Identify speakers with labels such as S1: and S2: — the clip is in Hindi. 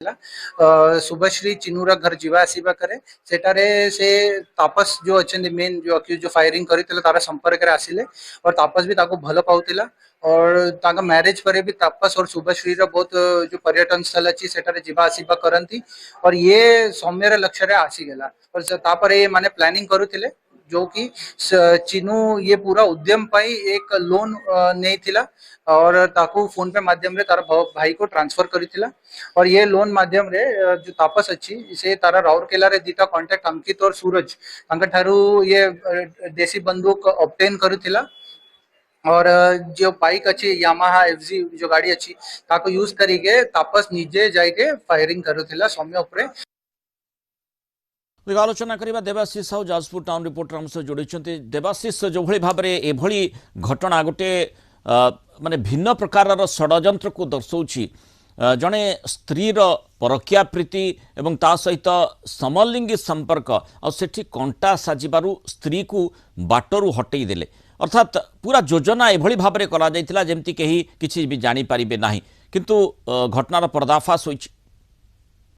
S1: शुभश्री चिनुरा घर जीवा आसीबा करे सेटारे से तापस जो अछन मेन जो अक्यूज जो फायरिंग करितले तारा संपर्क रे आसिले और तापस भी ताको भलो पाउतिला और ताका मैरिज पर भी तापस और शुभश्री रो बहुत जो पर्यटन स्थल अछि सेटारे जीवा आसीबा करंती और ये सौम्यर लक्ष्य रे आसी गेला और तापर ये माने प्लानिंग करूतिले जो कि चिनू ये पूरा उद्यम पाई एक लोन नहीं थिला और ताकू फोन पे माध्यम रे तार भाई को ट्रांसफर करिथिला और ये लोन माध्यम रे जो तापस अच्छी से तारा राउरकेला रे दीटा कांटेक्ट अंकित और सूरज तांका ठारू ये देसी बंदूक ऑब्टेन करिथिला और जो बाइक अच्छी यामाहा एफजी जो गाड़ी अच्छी ताको यूज करिके तापस निजे जाके फायरिंग करुथिला सौम्य उपरे।
S2: आलोचना करवा देवाशीष साहू जाजपुर टाउन रिपोर्टर हम सह जोड़ी देवाशीष जो भाव में एभली घटना गोटे माने भिन्न प्रकार षड्यंत्र को दर्शाऊँ जड़े स्त्री परकिया प्रीति एवं ता सहित समलिंगी संपर्क आठी कंटा साजिबारु स्त्री को बाटरू हटई देले अर्थात पूरा योजना एभली भाव में करा जायतिला जेमती कहीं किसी भी जानी पारिबे नाही किंतु घटनार पर्दाफाश होइछि।